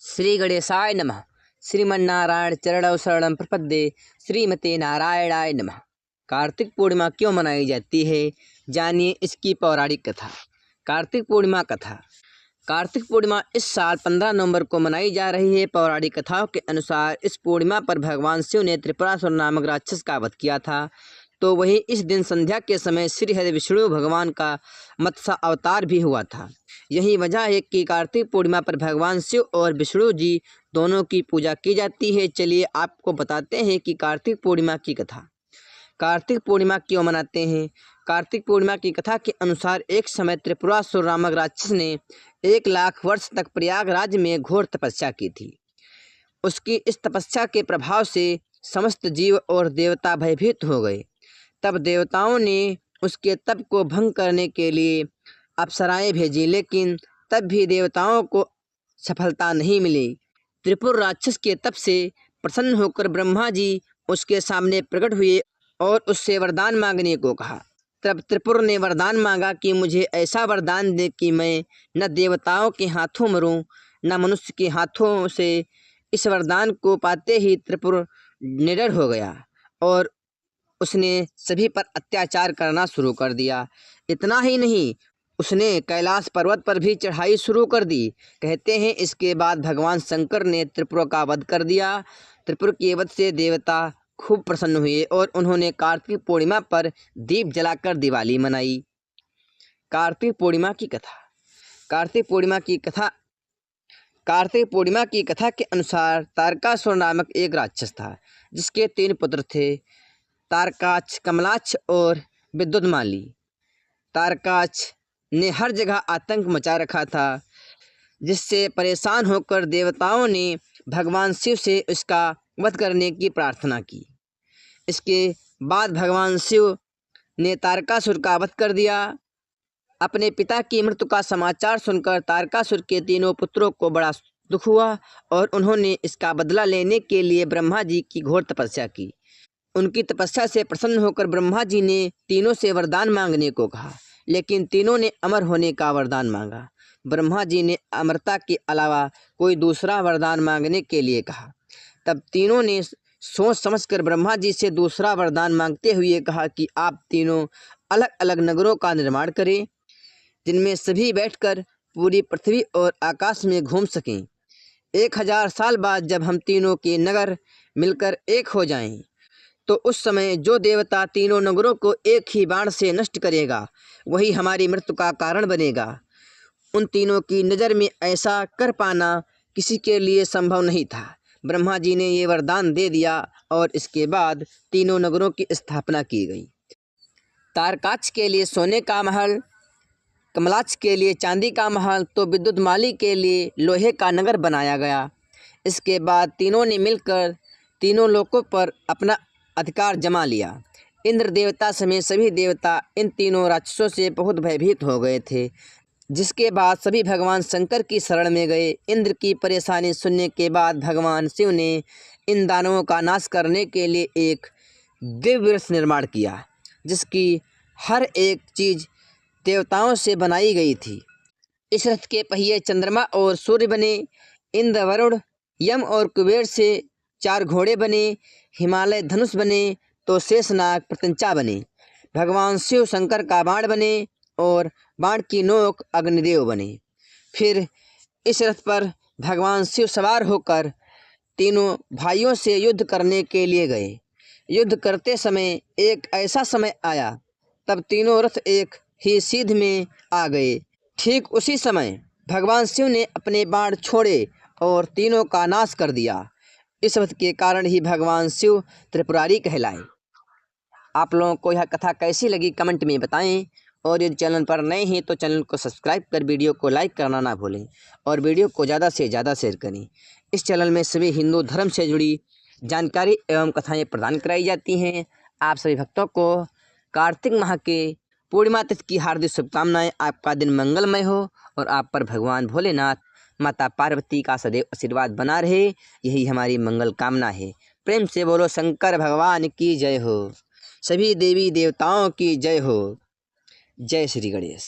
श्री गणेशाय नमः। श्रीमन्नारायण चरणौ शरणं प्रपद्ये। श्रीमते नारायणाय नमः। कार्तिक पूर्णिमा क्यों मनाई जाती है, जानिए इसकी पौराणिक कथा। कार्तिक पूर्णिमा कथा। कार्तिक पूर्णिमा इस साल 15 नवंबर को मनाई जा रही है। पौराणिक कथाओं के अनुसार इस पूर्णिमा पर भगवान शिव ने त्रिपुरासुर नामक राक्षस का वध किया था। तो वहीं इस दिन संध्या के समय श्री हरि विष्णु भगवान का मत्स्य अवतार भी हुआ था। यही वजह है कि कार्तिक पूर्णिमा पर भगवान शिव और विष्णु जी दोनों की पूजा की जाती है। चलिए आपको बताते हैं कि कार्तिक पूर्णिमा की कथा। कार्तिक पूर्णिमा क्यों मनाते हैं। कार्तिक पूर्णिमा की कथा के अनुसार एक समय त्रिपुरासुर नामक राक्षस ने 1 लाख वर्ष तक प्रयागराज में घोर तपस्या की थी। उसकी इस तपस्या के प्रभाव से समस्त जीव और देवता भयभीत हो गए। तब देवताओं ने उसके तप को भंग करने के लिए अप्सराएं भेजी, लेकिन तब भी देवताओं को सफलता नहीं मिली। त्रिपुर राक्षस के तप से प्रसन्न होकर ब्रह्मा जी उसके सामने प्रकट हुए और उससे वरदान मांगने को कहा। तब त्रिपुर ने वरदान मांगा कि मुझे ऐसा वरदान दे कि मैं न देवताओं के हाथों मरूं न मनुष्य के हाथों से। इस वरदान को पाते ही त्रिपुर निडर हो गया और उसने सभी पर अत्याचार करना शुरू कर दिया। इतना ही नहीं, उसने कैलाश पर्वत पर भी चढ़ाई शुरू कर दी। कहते हैं इसके बाद भगवान शंकर ने त्रिपुर का वध कर दिया। त्रिपुर के वध से देवता खूब प्रसन्न हुए और उन्होंने कार्तिक पूर्णिमा पर दीप जलाकर दिवाली मनाई। कार्तिक पूर्णिमा की कथा। कार्तिक पूर्णिमा की कथा। कार्तिक पूर्णिमा की कथा के अनुसार तारकासुर नामक एक राक्षस था, जिसके 3 पुत्र थे, तारकाक्ष, कमलाक्ष और विद्युन्माली। तारकाक्ष ने हर जगह आतंक मचा रखा था, जिससे परेशान होकर देवताओं ने भगवान शिव से उसका वध करने की प्रार्थना की। इसके बाद भगवान शिव ने तारकासुर का वध कर दिया। अपने पिता की मृत्यु का समाचार सुनकर तारकासुर के 3 पुत्रों को बड़ा दुख हुआ और उन्होंने इसका बदला लेने के लिए ब्रह्मा जी की घोर तपस्या की। उनकी तपस्या से प्रसन्न होकर ब्रह्मा जी ने तीनों से वरदान मांगने को कहा, लेकिन तीनों ने अमर होने का वरदान मांगा। ब्रह्मा जी ने अमरता के अलावा कोई दूसरा वरदान मांगने के लिए कहा। तब तीनों ने सोच समझकर ब्रह्मा जी से दूसरा वरदान मांगते हुए कहा कि आप तीनों अलग अलग नगरों का निर्माण करें, जिनमें सभी बैठकर पूरी पृथ्वी और आकाश में घूम सकें। 1000 साल बाद जब हम तीनों के नगर मिलकर एक हो जाएं, तो उस समय जो देवता तीनों नगरों को एक ही बाण से नष्ट करेगा, वही हमारी मृत्यु का कारण बनेगा। उन तीनों की नज़र में ऐसा कर पाना किसी के लिए संभव नहीं था। ब्रह्मा जी ने ये वरदान दे दिया और इसके बाद तीनों नगरों की स्थापना की गई। तारकाक्ष के लिए सोने का महल, कमलाक्ष के लिए चांदी का महल, तो विद्युन्माली के लिए लोहे का नगर बनाया गया। इसके बाद तीनों ने मिलकर तीनों लोकों पर अपना अधिकार जमा लिया। इंद्र देवता समेत सभी देवता इन तीनों राक्षसों से बहुत भयभीत हो गए थे, जिसके बाद सभी भगवान शंकर की शरण में गए। इंद्र की परेशानी सुनने के बाद भगवान शिव ने इन दानवों का नाश करने के लिए एक दिव्य रथ निर्माण किया, जिसकी हर एक चीज़ देवताओं से बनाई गई थी। इस रथ के पहिए चंद्रमा और सूर्य बने। इंद्र, वरुण, यम और कुबेर से 4 घोड़े बने। हिमालय धनुष बने तो शेषनाग प्रत्यंचा बने। भगवान शिव शंकर का बाण बने और बाण की नोक अग्निदेव बने। फिर इस रथ पर भगवान शिव सवार होकर तीनों भाइयों से युद्ध करने के लिए गए। युद्ध करते समय एक ऐसा समय आया, तब तीनों रथ एक ही सीध में आ गए। ठीक उसी समय भगवान शिव ने अपने बाण छोड़े और तीनों का नाश कर दिया। इस वध के कारण ही भगवान शिव त्रिपुरारी कहलाए। आप लोगों को यह कथा कैसी लगी कमेंट में बताएं, और यदि चैनल पर नए हैं तो चैनल को सब्सक्राइब कर वीडियो को लाइक करना ना भूलें और वीडियो को ज़्यादा से ज़्यादा शेयर करें। इस चैनल में सभी हिंदू धर्म से जुड़ी जानकारी एवं कथाएँ प्रदान कराई जाती हैं। आप सभी भक्तों को कार्तिक माह के पूर्णिमा तिथि की हार्दिक शुभकामनाएं। आपका दिन मंगलमय हो और आप पर भगवान भोलेनाथ, माता पार्वती का सदैव आशीर्वाद बना रहे, यही हमारी मंगल कामना है। प्रेम से बोलो शंकर भगवान की जय हो। सभी देवी देवताओं की जय हो। जय श्री गणेश।